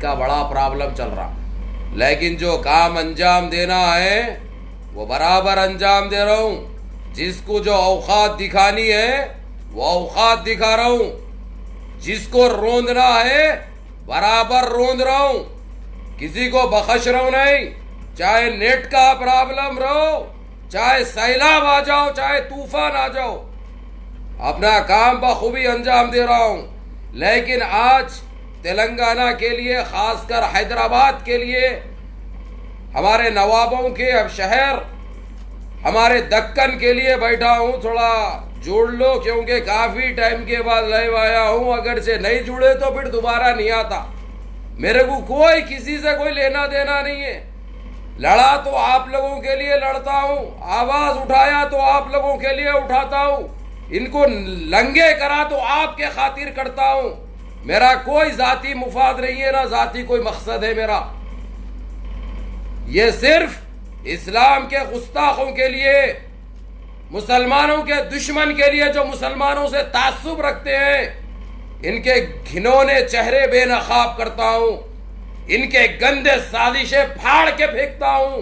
का बड़ा प्रॉब्लम चल रहा, लेकिन जो काम अंजाम देना है वो बराबर अंजाम दे रहा हूं। जिसको जो औकात दिखानी है वो औकात दिखा रहा हूं, जिसको रोंदना है बराबर रोंद रहा हूं, किसी को बख्श रहा हूं नहीं। चाहे नेट का प्रॉब्लम रहो, चाहे सैलाब आ जाओ, चाहे तूफान आ जाओ, अपना काम बखूबी अंजाम दे रहा हूं। लेकिन आज तेलंगाना के लिए, खासकर हैदराबाद के लिए, हमारे नवाबों के अब शहर, हमारे दक्कन के लिए बैठा हूं। थोड़ा जोड़ लो, क्योंकि काफी टाइम के बाद लाइव आया हूं। अगर से नहीं जुड़े तो फिर दोबारा नहीं आता। मेरे को कोई किसी से कोई लेना देना नहीं है। लड़ा तो आप लोगों के लिए लड़ता हूं, आवाज उठाया तो आप लोगों के लिए उठाता हूं, इनको लंगे करा तो आपके खातिर करता हूं। मेरा कोई जाती मुफाद नहीं है, ना जाती कोई मकसद है मेरा। ये सिर्फ इस्लाम के गुस्ताखों के लिए, मुसलमानों के दुश्मन के लिए, जो मुसलमानों से तासुब रखते हैं, इनके घिनौने चेहरे बेनकाब करता हूं, इनके गंदे साजिशें फाड़ के फेंकता हूं।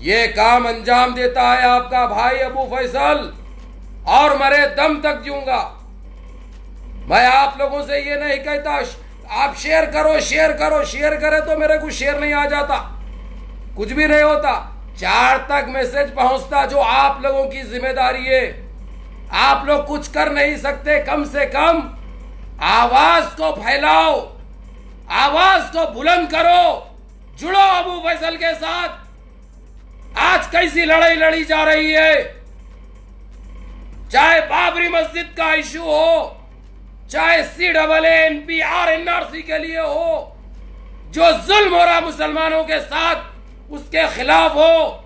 ये काम अंजाम देता है आपका भाई अबू फैसल, और मरे दम तक जीऊंगा। मैं आप लोगों से ये नहीं कहता आप शेयर करो, शेयर करो। शेयर करे तो मेरे को शेयर नहीं आ जाता, कुछ भी नहीं होता। 4 तक मैसेज पहुंचता, जो आप लोगों की जिम्मेदारी है। आप लोग कुछ कर नहीं सकते, कम से कम आवाज को फैलाओ, आवाज को बुलंद करो, जुड़ो अबू फैसल के साथ। आज कैसी लड़ाई लड़ी जा रही है, चाहे बाबरी मस्जिद का इशू हो, चाहे CAA-NPR NRC के लिए हो, जो जुल्म हो रहा मुसलमानों के साथ, उसके खिलाफ हो।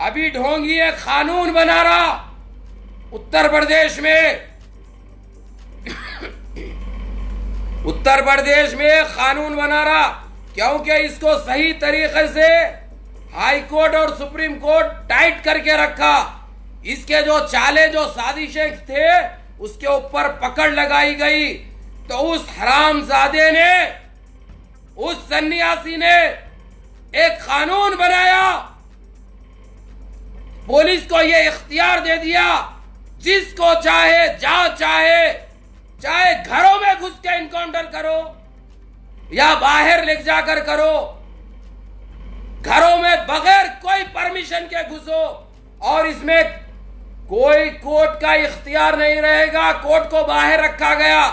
अभी ढोंगी एक कानून बना रहा उत्तर प्रदेश में, उत्तर प्रदेश में कानून बना रहा, क्योंकि इसको सही तरीके से हाई कोर्ट और सुप्रीम कोर्ट टाइट करके रखा। इसके जो चाले, जो साजिशें थे, उसके ऊपर पकड़ लगाई गई। तो उस हरामजादे ने, उस सन्यासी ने एक कानून बनाया, पुलिस को यह इख्तियार दे दिया, जिसको चाहे जहां चाहे घरों में घुस के इनकाउंटर करो या बाहर ले जाकर करो, घरों में बगैर कोई परमिशन के घुसो, और इसमें कोई कोर्ट का इख्तियार नहीं रहेगा। कोर्ट को बाहर रखा गया,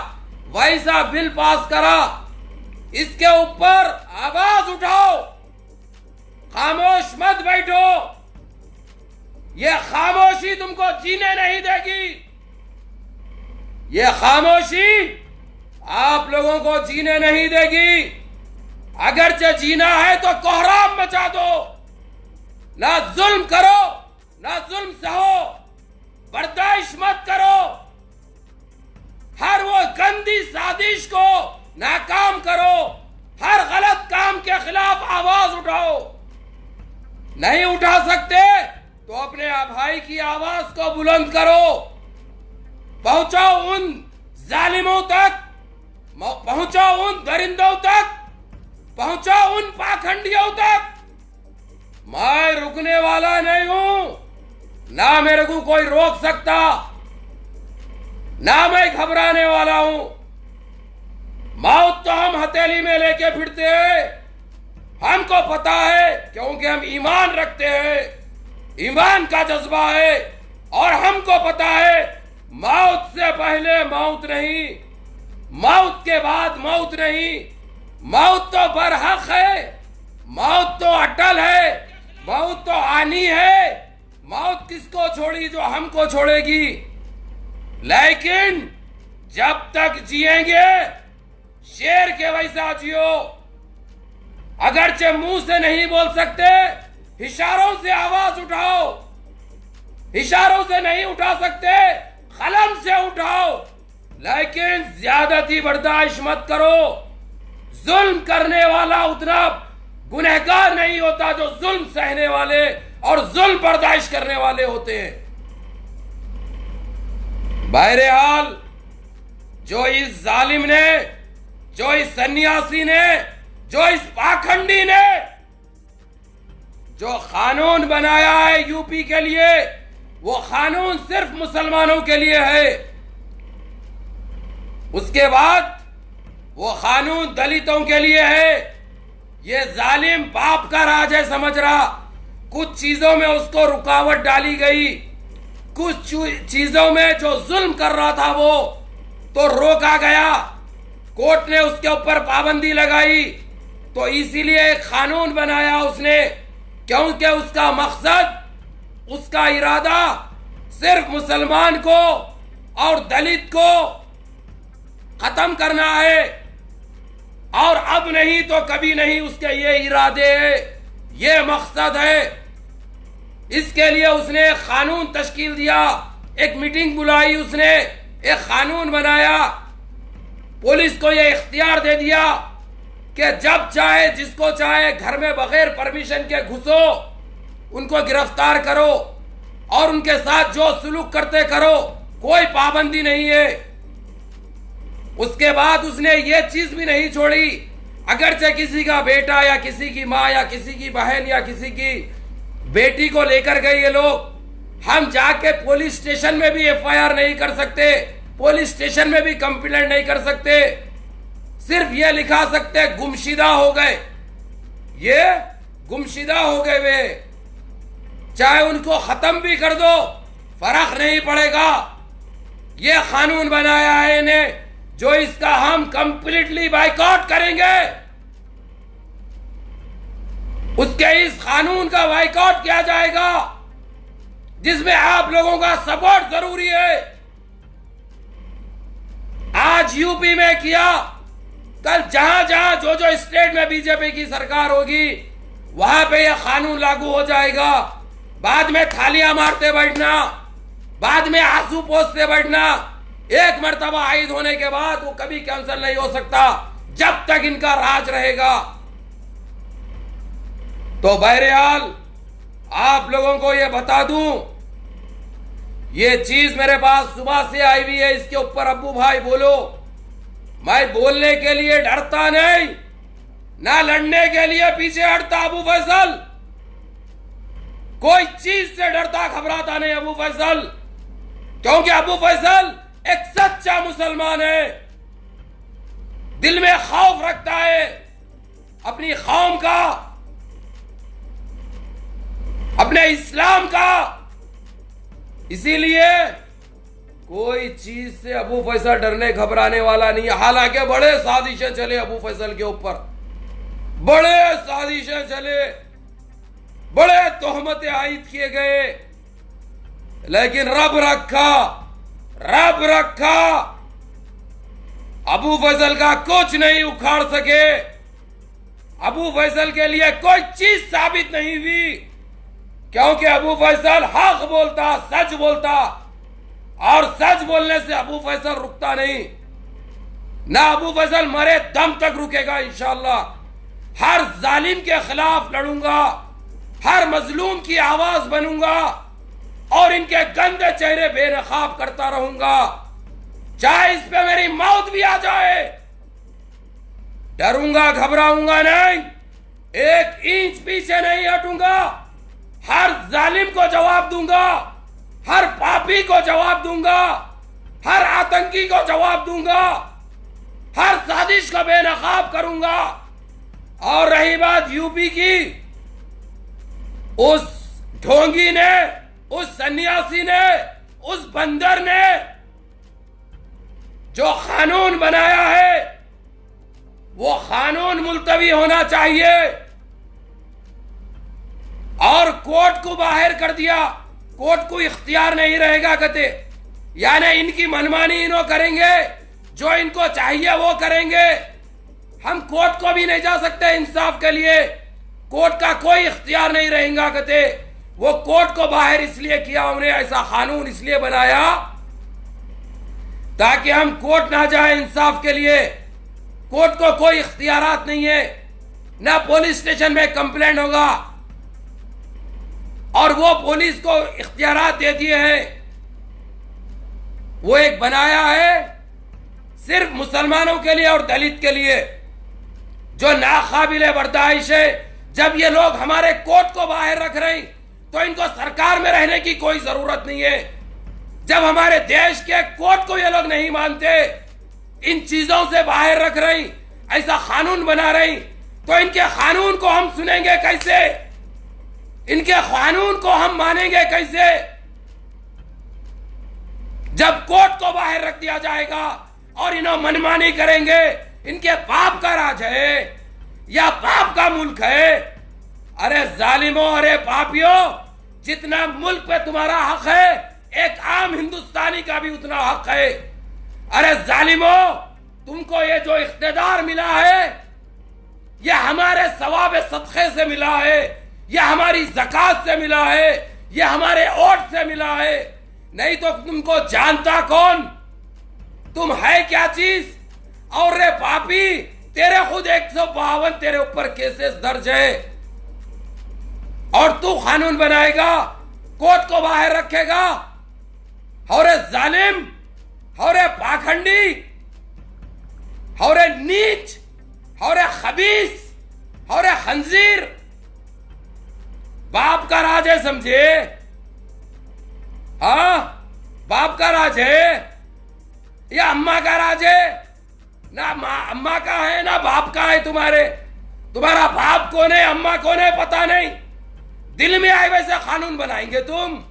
वैसा बिल पास करा। इसके ऊपर आवाज उठाओ, खामोश मत बैठो। यह खामोशी तुमको जीने नहीं देगी। यह खामोशी आप लोगों को जीने नहीं देगी। अगरचे जीना है तो कोहराम मचा दो, ना जुल्म करो, ना जुल्म सहो, बर्दाश्त मत करो। हर वो गंदी साजिश को नाकाम करो, हर गलत काम के खिलाफ आवाज उठाओ। नहीं उठा सकते तो अपने भाई की आवाज को बुलंद करो, पहुंचाओ उन जालिमों तक, पहुंचाओ उन दरिंदों तक, पहुंचाओ उन पाखंडियों तक। मैं रुकने वाला नहीं हूं, ना मेरे को कोई रोक सकता, ना मैं घबराने वाला हूं। मौत तो हम हथेली में लेके फिरते हैं, हमको पता है, क्योंकि हम ईमान रखते हैं, ईमान का जज्बा है, और हमको पता है मौत से पहले मौत नहीं, मौत के बाद मौत नहीं। मौत तो बरहक है, मौत तो अटल है, मौत तो आनी है। मौत किसको छोड़ी, जो हमको छोड़ेगी। लेकिन जब तक जिएंगे शेर के वैसा जियो। अगरचे मुंह से नहीं बोल सकते, इशारों से आवाज उठाओ। इशारों से नहीं उठा सकते, कलम से उठाओ। लेकिन ज्यादती बर्दाश्त मत करो। जुल्म करने वाला उतना गुनहगार नहीं होता जो जुल्म सहने वाले और जुल्म बर्दाश्त करने वाले होते हैं। बहरहाल जो इस जालिम ने जो इस सन्यासी ने, जो इस पाखंडी ने जो कानून बनाया है यूपी के लिए, वो कानून सिर्फ मुसलमानों के लिए है। उसके बाद वो कानून दलितों के लिए है। ये जालिम बाप का राज है समझ रहा। कुछ चीजों में उसको रुकावट डाली गई, कुछ चीजों में जो जुल्म कर रहा था वो तो रोका गया, कोर्ट ने उसके ऊपर पाबंदी लगाई। तो इसीलिए एक कानून बनाया उसने, क्योंकि उसका मकसद, उसका इरादा सिर्फ मुसलमान को और दलित को खत्म करना है। और अब नहीं तो कभी नहीं उसके ये इरादे है, ये मकसद है। इसके लिए उसने एक कानून तश्कील दिया, एक मीटिंग बुलाई, उसने एक कानून बनाया, पुलिस को यह इख्तियार दे दिया कि जब चाहे जिसको चाहे घर में बगैर परमिशन के घुसो, उनको गिरफ्तार करो और उनके साथ जो सुलूक करते करो, कोई पाबंदी नहीं है। उसके बाद उसने ये चीज भी नहीं छोड़ी, अगरचे किसी का बेटा या किसी की माँ या किसी की बहन या किसी की बेटी को लेकर गए ये लोग, हम जाके पुलिस स्टेशन में भी एफआईआर नहीं कर सकते, पुलिस स्टेशन में भी कंप्लेंट नहीं कर सकते, सिर्फ ये लिखा सकते गुमशुदा हो गए, ये गुमशुदा हो गए वे। चाहे उनको खत्म भी कर दो, फर्क नहीं पड़ेगा। ये कानून बनाया है इन्हें, जो इसका हम कंप्लीटली बाइकआउट करेंगे। उसके इस कानून का बाइकआउट किया जाएगा, जिसमें आप लोगों का सपोर्ट जरूरी है। आज यूपी में किया, कल जहां जहां जो जो स्टेट में बीजेपी की सरकार होगी वहां पे यह कानून लागू हो जाएगा। बाद में थालियां मारते बैठना, बाद में आंसू पोंछते बैठना, एक मर्तबा आयद होने के बाद वो कभी कैंसिल नहीं हो सकता जब तक इनका राज रहेगा। तो बहरहाल आप लोगों को यह बता दूं, ये चीज मेरे पास सुबह से आई हुई है, इसके ऊपर अब्बू भाई बोलो। मैं बोलने के लिए डरता नहीं, ना लड़ने के लिए पीछे हटता अबू फैसल, कोई चीज से डरता घबराता नहीं अबू फैसल, क्योंकि अबू फैसल एक सच्चा मुसलमान है, दिल में खौफ रखता है अपनी कौम का, अपने इस्लाम का। इसीलिए कोई चीज से अबू फैसल डरने घबराने वाला नहीं है। हालांकि बड़े साजिशें चले अबू फैसल के ऊपर, बड़े साजिशें चले, बड़े तोहमतें आयद किए गए, लेकिन रब रखा अबू फैसल का कुछ नहीं उखाड़ सके। अबू फैसल के लिए कोई चीज साबित नहीं हुई, क्योंकि अबू फैसल हक बोलता, सच बोलता, और सच बोलने से अबू फैसल रुकता नहीं, ना अबू फैसल मरे दम तक रुकेगा इंशाअल्लाह। हर जालिम के खिलाफ लड़ूंगा, हर मजलूम की आवाज बनूंगा और इनके गंदे चेहरे बेनकाब करता रहूंगा, चाहे इस पे मेरी मौत भी आ जाए। डरूंगा, घबराऊंगा नहीं, एक इंच पीछे नहीं हटूंगा। हर जालिम को जवाब दूंगा, हर पापी को जवाब दूंगा, हर आतंकी को जवाब दूंगा, हर साजिश को बेनकाब करूंगा। और रही बात यूपी की, उस ढोंगी ने, उस सन्यासी ने, उस बंदर ने जो कानून बनाया है, वो कानून मुलतवी होना चाहिए और कोर्ट को बाहर कर दिया। कोर्ट को इख्तियार नहीं रहेगा कहते, यानी इनकी मनमानी इन्हों करेंगे, जो इनको चाहिए वो करेंगे। हम कोर्ट को भी नहीं जा सकते इंसाफ के लिए, कोर्ट का कोई इख्तियार नहीं रहेगा कहते। वो कोर्ट को बाहर इसलिए किया हमने, ऐसा कानून इसलिए बनाया ताकि हम कोर्ट ना जाए इंसाफ के लिए। कोर्ट को कोई इख्तियारात नहीं है, ना पुलिस स्टेशन में कंप्लेंट होगा, और वो पुलिस को इख्तियारात दे दिए हैं। वो एक बनाया है सिर्फ मुसलमानों के लिए और दलित के लिए, जो नाकाबिले बर्दाश्त है। जब ये लोग हमारे कोर्ट को बाहर रख रहे हैं तो इनको सरकार में रहने की कोई जरूरत नहीं है। जब हमारे देश के कोर्ट को ये लोग नहीं मानते, इन चीजों से बाहर रख रहे हैं, ऐसा कानून बना रहे हैं, तो इनके कानून को हम सुनेंगे कैसे? इनके कानून को हम मानेंगे कैसे? जब कोर्ट को बाहर रख दिया जाएगा और इन्हों मनमानी करेंगे, इनके बाप का राज है या बाप का मुल्क है? अरे जालिमों, अरे पापियों, जितना मुल्क पे तुम्हारा हक है, एक आम हिंदुस्तानी का भी उतना हक है। अरे जालिमों, तुमको ये जो इख्तिदार मिला है, ये हमारे सवाब सदक़े से मिला है, ये हमारी ज़कात से मिला है, ये हमारे वोट से मिला है। नहीं तो तुमको जानता कौन? तुम है क्या चीज? और रे पापी, तेरे खुद 152 तेरे ऊपर केसेस दर्ज है और तू कानून बनाएगा, कोर्ट को बाहर रखेगा। और जालिम, और पाखंडी, और नीच, और खबीस, और खंजीर, बाप का राज है, समझे? हाँ, बाप का राज है या अम्मा का राज है? ना अम्मा का है ना बाप का है। तुम्हारा बाप कौन है, अम्मा कौन है, पता नहीं। दिल में आए वैसे कानून बनाएंगे तुम,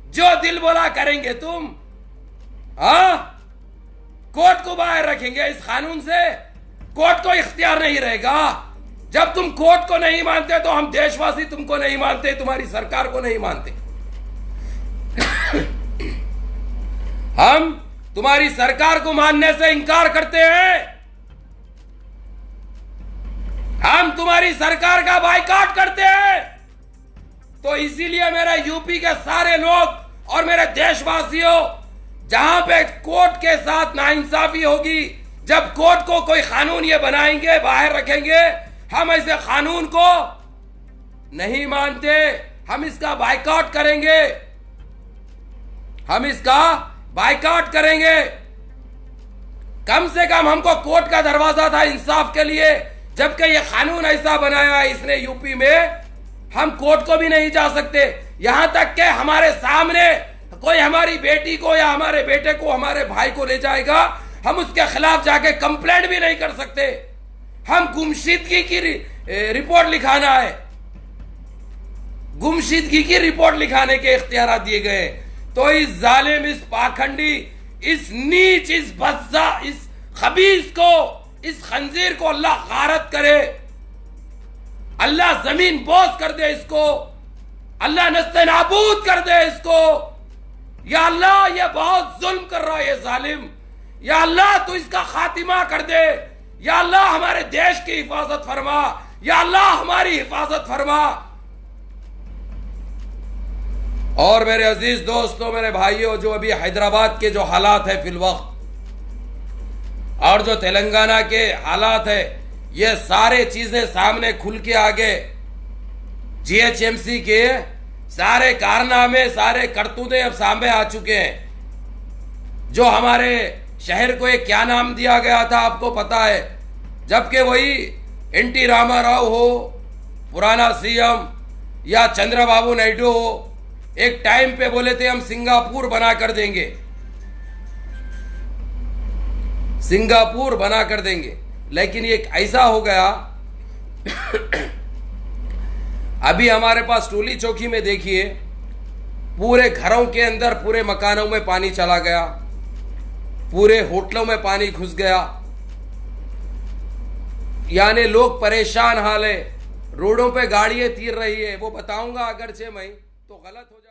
जो दिल बोला करेंगे तुम। हाँ, कोर्ट को बाहर रखेंगे इस कानून से। कोर्ट को इख्तियार नहीं रहेगा। जब तुम कोर्ट को नहीं मानते तो हम देशवासी तुमको नहीं मानते, तुम्हारी सरकार को नहीं मानते। हम तुम्हारी सरकार को मानने से इनकार करते हैं। हम तुम्हारी सरकार का बायकॉट करते हैं। तो इसीलिए मेरे यूपी के सारे लोग और मेरे देशवासियों, जहां पे कोर्ट के साथ नाइंसाफी होगी, जब कोर्ट को कोई कानून ये बनाएंगे, बाहर रखेंगे, हम ऐसे कानून को नहीं मानते। हम इसका बायकॉट करेंगे, हम इसका बायकॉट करेंगे। कम से कम हमको कोर्ट का दरवाजा था इंसाफ के लिए, जबकि ये कानून ऐसा बनाया है इसने यूपी में, हम कोर्ट को भी नहीं जा सकते। यहां तक कि हमारे सामने कोई हमारी बेटी को या हमारे बेटे को, हमारे भाई को ले जाएगा, हम उसके खिलाफ जाके कंप्लेंट भी नहीं कर सकते। हम गुमशुदगी की रिपोर्ट लिखाना है, गुमशुदगी की रिपोर्ट लिखाने के इख्तियार दिए गए। तो इस जालिम, इस पाखंडी, इस नीच, इस बद्जा, इस खबीस को, इस खंजीर को अल्लाह गारत करे, अल्लाह जमीन बोझ कर दे इसको, अल्लाह नस्ते नाबूद कर दे इसको। या अल्लाह, ये बहुत जुल्म कर रहा है ये जालिम। या अल्लाह, तू इसका खातिमा कर दे। या अल्लाह, हमारे देश की हिफाजत फरमा। या अल्लाह, हमारी हिफाजत फरमा। और मेरे अजीज दोस्तों, मेरे भाइयों, जो अभी हैदराबाद के जो हालात है फिलवक्त, और जो तेलंगाना के हालात है, ये सारे चीजें सामने खुल के आ गए। जीएचएमसी के सारे कारनामे, सारे करतूते अब सामने आ चुके हैं। जो हमारे शहर को एक क्या नाम दिया गया था आपको पता है, जबकि वही एनटी रामाराव हो, पुराना सीएम, या चंद्रबाबू नायडू हो, एक टाइम पे बोले थे हम सिंगापुर बना कर देंगे, सिंगापुर बना कर देंगे। लेकिन ये ऐसा हो गया अभी हमारे पास टोली चौकी में देखिए, पूरे घरों के अंदर, पूरे मकानों में पानी चला गया, पूरे होटलों में पानी घुस गया। यानी लोग परेशान हाल है, रोडों पे गाड़ियां तीर रही है। वो बताऊंगा अगरचे मैं, तो गलत हो जाए।